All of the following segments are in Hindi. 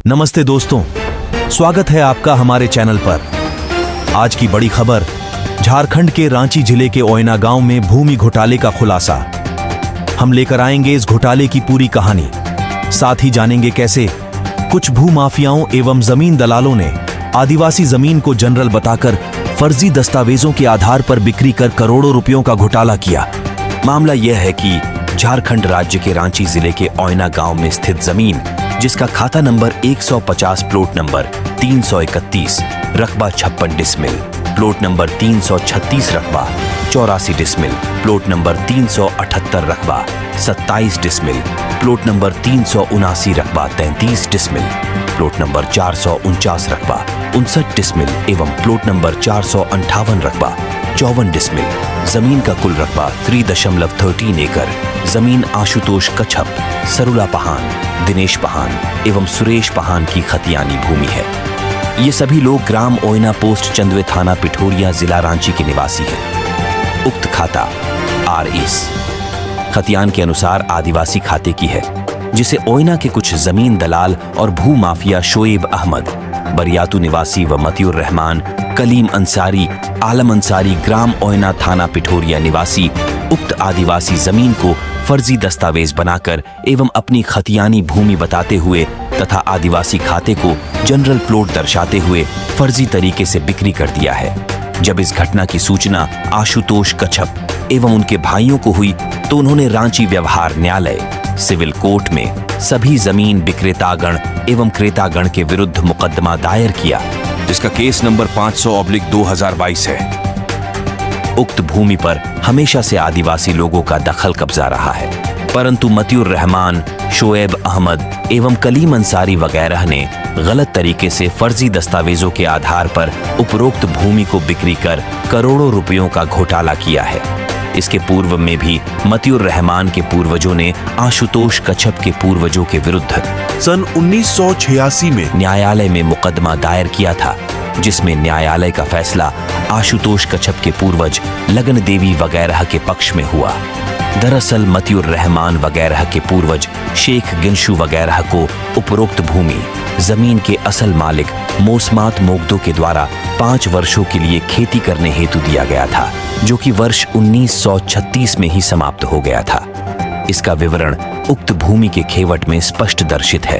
नमस्ते दोस्तों, स्वागत है आपका हमारे चैनल पर। आज की बड़ी खबर, झारखंड के रांची जिले के ओयना गांव में भूमि घोटाले का खुलासा। हम लेकर आएंगे इस घोटाले की पूरी कहानी। साथ ही जानेंगे कैसे कुछ भूमाफियाओं एवं जमीन दलालों ने आदिवासी जमीन को जनरल बताकर फर्जी दस्तावेजों के आधार पर बिक्री कर करोड़ों रुपयों का घोटाला किया। मामला यह है कि झारखंड राज्य के रांची जिले के ओयना गांव में स्थित जमीन, जिसका खाता नंबर 150 प्लॉट नंबर 331 रकबा 56 डिसमिल, प्लॉट नंबर 336 रकबा 84 डिसमिल, प्लॉट नंबर 378 रकबा 27 डिसमिल, प्लॉट नंबर 379 रकबा 33 डिसमिल, प्लॉट नंबर 449 रकबा 59 डिसमिल एवं प्लॉट नंबर 458 रकबा 54 डिसमिल। जमीन का कुल रकबा 3.13 एकड़ जमीन आशुतोष कच्छप, सरुला पहान, दिनेश पहान एवं सुरेश पहान की खतियानी भूमि है। ये सभी लोग ग्राम ओयना पोस्ट चंदवे थाना पिठोरिया जिला रांची के निवासी हैं। उक्त खाता RS खतियान के अनुसार आदिवासी खाते की है, जिसे ओयना के कुछ जमीन दलाल और भू माफिया शोएब अहमद, बरियातू निवासी व मतियुर रहमान, कलीम अंसारी, आलम अंसारी ग्राम ओयना थाना पिठोरिया निवासी उक्त आदिवासी जमीन को फर्जी दस्तावेज बनाकर एवं अपनी खतियानी भूमि बताते हुए तथा आदिवासी खाते को जनरल प्लॉट दर्शाते हुए फर्जी तरीके से बिक्री कर दिया है। जब इस घटना की सूचना आशुतोष कच्छप एवं उनके भाइयों को हुई तो उन्होंने रांची व्यवहार न्यायालय सिविल कोर्ट में सभी जमीन विक्रेतागण एवं क्रेतागण के विरुद्ध मुकदमा दायर किया, जिसका केस नंबर 500/2022 है। उक्त भूमि पर हमेशा से आदिवासी लोगों का दखल कब्जा रहा है, परंतु मतियुर रहमान, शोएब अहमद एवं कलीम अंसारी वगैरह ने गलत तरीके से फर्जी दस्तावेजों के आधार पर उपरोक्त भूमि को बिक्री कर करोड़ों रुपयों का घोटाला किया है। इसके पूर्व में भी मतियुर रहमान के पूर्वजों ने आशुतोष कच्छप के पूर्वजों के विरुद्ध सन 1986 में न्यायालय में मुकदमा दायर किया था, जिसमें न्यायालय का फैसला आशुतोष कच्छप के पूर्वज लगन देवी वगैरह के पक्ष में हुआ। दरअसल मतियुर रहमान वगैरह के पूर्वज शेख गिनशु वगैरह को उपरोक्त भूमि जमीन के असल मालिक मोसमात मोगदो के द्वारा 5 वर्षों के लिए खेती करने हेतु दिया गया था, जो कि वर्ष 1936 में ही समाप्त हो गया था। इसका विवरण उक्त भूमि के खेवट में स्पष्ट दर्शित है,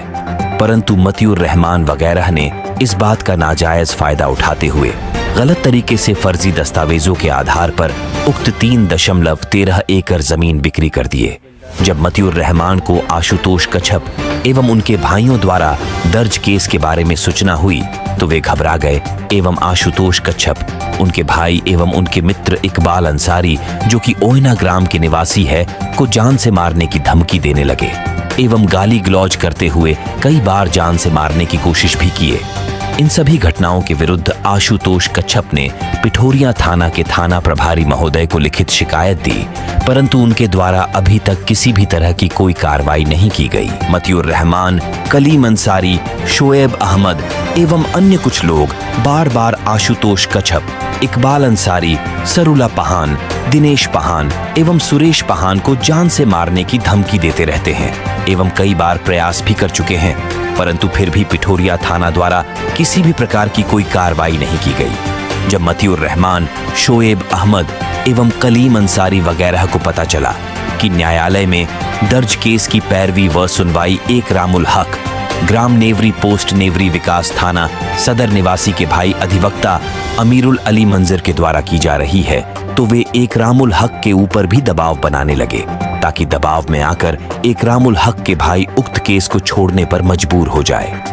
परंतु मतियुर रहमान वगैरह ने इस बात का नाजायज फायदा उठाते हुए गलत तरीके से फर्जी दस्तावेजों के आधार पर उक्त 3.13 एकड़ जमीन बिक्री कर दिए। जब मतियुर रहमान को आशुतोष कच्छप एवं उनके भाइयों द्वारा दर्ज केस के बारे में सूचना हुई तो वे घबरा गए एवं आशुतोष कच्छप, उनके भाई एवं उनके मित्र इकबाल अंसारी, जो कि ओयना ग्राम के निवासी है, को जान से मारने की धमकी देने लगे एवं गाली गलौज करते हुए कई बार जान से मारने की कोशिश भी किए। इन सभी घटनाओं के विरुद्ध आशुतोष कच्छप ने पिठोरिया थाना के थाना प्रभारी महोदय को लिखित शिकायत दी, परंतु उनके द्वारा अभी तक किसी भी तरह की कोई कार्रवाई नहीं की गई। मतियुर रहमान, कलीम अंसारी, शोएब अहमद एवं अन्य कुछ लोग बार बार आशुतोष कच्छप, इकबाल अंसारी, सरुला पहान, दिनेश पहान एवं सुरेश पहान को जान से मारने की धमकी देते रहते हैं एवं कई बार प्रयास भी कर चुके हैं, परंतु फिर भी पिठोरिया थाना द्वारा किसी भी प्रकार की कोई कार्रवाई नहीं की गई। जब मतियुर रहमान, शोएब अहमद एवं कलीम अंसारी वगैरह को पता चला कि न्यायालय में दर्ज केस की पैरवी व सुनवाई एक रामुल हक, ग्राम नेवरी पोस्ट नेवरी विकास थाना सदर निवासी के भाई अधिवक्ता अमीरुल अली मंजर के द्वारा की जा रही है, तो वे एक रामुल हक के ऊपर भी दबाव बनाने लगे, ताकि दबाव में आकर एक रामुल हक के भाई उक्त केस को छोड़ने पर मजबूर हो जाए।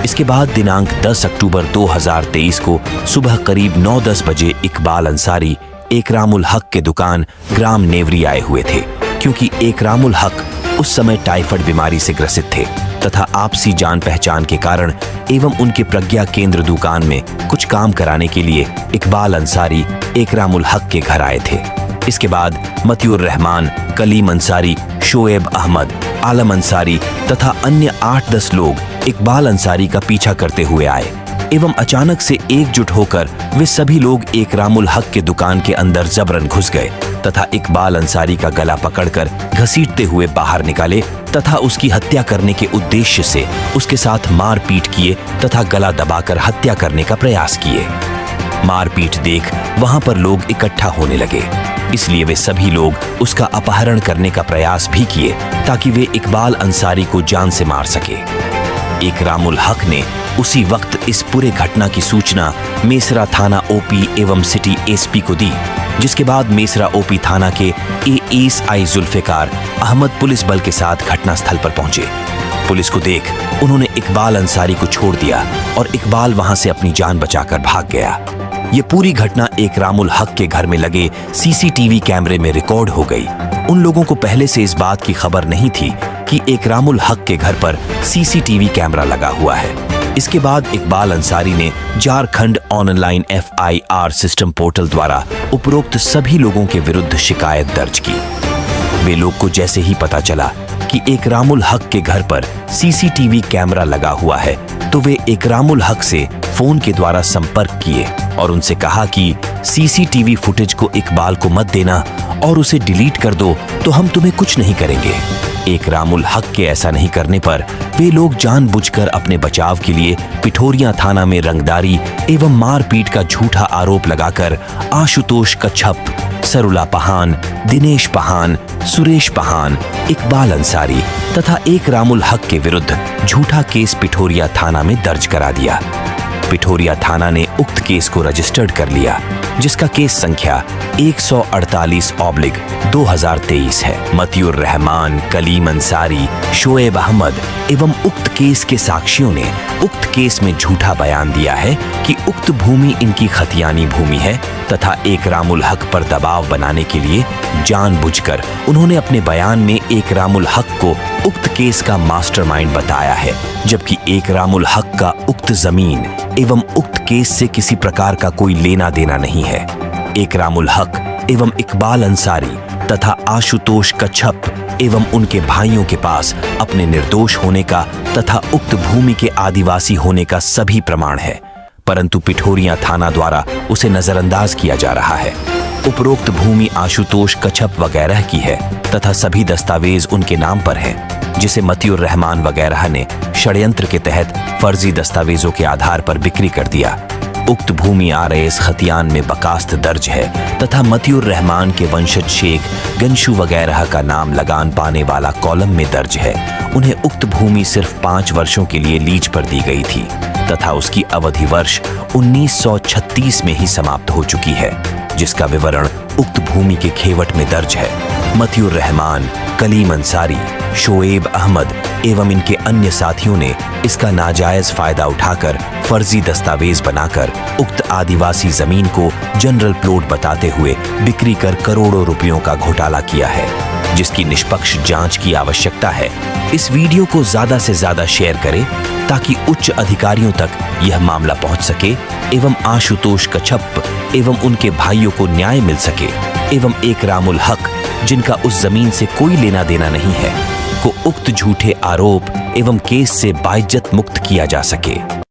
इसके बाद दिनांक 10 अक्टूबर 2023 को सुबह करीब 9-10 बजे इकबाल अंसारी एक रामुल हक के दुकान ग्राम नेवरी आए हुए थे, क्योंकि एक रामुल हक उस समय टाइफाइड बीमारी से ग्रसित थे तथा आपसी जान पहचान के कारण एवं उनके प्रज्ञा केंद्र दुकान में कुछ काम कराने के लिए इकबाल अंसारी एक रामुल हक के घर आए थे। इसके बाद मतियुर रहमान, कलीम अंसारी, शोएब अहमद, आलम अंसारी तथा अन्य 8-10 लोग इकबाल अंसारी का पीछा करते हुए आए एवं अचानक से एकजुट होकर वे सभी लोग एक रामुल हक के दुकान के अंदर जबरन घुस गए तथा इकबाल अंसारी का गला पकड़कर घसीटते हुए बाहर निकाले तथा उसकी हत्या करने के उद्देश्य से उसके साथ मारपीट किए तथा गला दबाकर हत्या करने का प्रयास किए। मारपीट देख वहां पर लोग इकट्ठा होने लगे, इसलिए वे सभी लोग उसका अपहरण करने का प्रयास भी किए ताकि वे इकबाल अंसारी को जान से मार सके। इकरामुल हक ने उसी वक्त इस पूरे घटना की सूचना मेसरा थाना ओपी एवं सिटी एसपी को दी, जिसके बाद मेसरा ओपी थाना के एएसआई जुल्फिकार अहमद पुलिस बल के साथ घटनास्थल पर पहुंचे। पुलिस को देख उन्होंने इकबाल अंसारी को छोड़ दिया और इकबाल वहां से अपनी जान बचाकर भाग गया। ये पूरी घटना इकरामुल हक के घर में लगे सीसीटीवी कैमरे में रिकॉर्ड हो गई। उन लोगों को पहले से इस बात की खबर नहीं थी कि इकरामुल हक के घर पर सीसीटीवी कैमरा लगा हुआ है। इसके बाद इकबाल अंसारी ने Jharkhand online FIR system portal द्वारा उपरोक्त सभी लोगों के विरुद्ध शिकायत दर्ज की। वे लोग को जैसे ही पता चला कि इकरामुल हक के घर पर सीसीटीवी कैमरा लगा हुआ है तो वे इकरामुल हक से फोन के द्वारा संपर्क किए और उनसे कहा कि सीसीटीवी फुटेज को इकबाल को मत देना और उसे डिलीट कर दो तो हम तुम्हें कुछ नहीं करेंगे। इकरामुल हक के ऐसा नहीं करने पर वे लोग जानबूझकर अपने बचाव के लिए पिठोरिया थाना में रंगदारी एवं मारपीट का झूठा आरोप लगाकर आशुतोष कच्छप, सरुला पहान, दिनेश पहान, सुरेश पहान, इकबाल अंसारी तथा इकरामुल हक के विरुद्ध झूठा केस पिठोरिया थाना में दर्ज करा दिया। पिठोरिया थाना ने उक्त केस को रजिस्टर्ड कर लिया, जिसका केस संख्या 148/2023 है। मतियुर रहमान, कलीम अंसारी, शोएब अहमद एवं उक्त केस के साक्षियों ने उक्त केस में झूठा बयान दिया है कि उक्त भूमि इनकी खतियानी भूमि है तथा इकरामुल हक पर दबाव बनाने के लिए जानबूझकर उन्होंने अपने बयान में इकरामुल हक को उक्त केस का मास्टरमाइंड बताया है, जबकि इकरामुल हक का उक्त जमीन एवं उक्त केस से किसी प्रकार का कोई लेना देना नहीं है। इकरामुल हक एवं इकबाल अंसारी तथा आशुतोष कच्छप एवं उनके भाइयों के पास अपने निर्दोष होने का तथा उक्त भूमि के आदिवासी होने का सभी प्रमाण है, परंतु पिठोरिया थाना द्वारा उसे नजरअंदाज किया जा रहा है। उपरोक्त भूमि आशुतोष कच्छप वगैरह की है तथा सभी दस्तावेज उनके नाम पर हैं, जिसे मतियुर रहमान वगैरह ने षड्यंत्र के तहत फर्जी दस्तावेजों के आधार पर बिक्री कर दिया। उक्त भूमि RAS खतियान में बकास्त दर्ज है तथा मतियुर रहमान के वंशज शेख गंशु वगैरह का नाम लगान पाने वाला कॉलम में दर्ज है। उन्हें उक्त भूमि सिर्फ 5 वर्षों के लिए लीज पर दी गई थी तथा उसकी अवधि वर्ष 1936 में ही समाप्त हो चुकी है, जिसका विवरण उक्त भूमि के खेवट में दर्ज है। मतियुर रहमान, कलीम अंसारी, शोएब अहमद एवं इनके अन्य साथियों ने इसका नाजायज फायदा उठाकर फर्जी दस्तावेज बनाकर उक्त आदिवासी जमीन को जनरल प्लॉट बताते हुए बिक्री कर करोड़ों रुपयों का घोटाला किया है, जिसकी निष्पक्ष जांच की आवश्यकता है। इस वीडियो को ज्यादा से ज्यादा शेयर करें ताकि उच्च अधिकारियों तक यह मामला पहुंच सके एवं आशुतोष कच्छप एवं उनके भाइयों को न्याय मिल सके एवं इकरामुल हक, जिनका उस जमीन से कोई लेना देना नहीं है, को उक्त झूठे आरोप एवं केस से बाइज्जत मुक्त किया जा सके।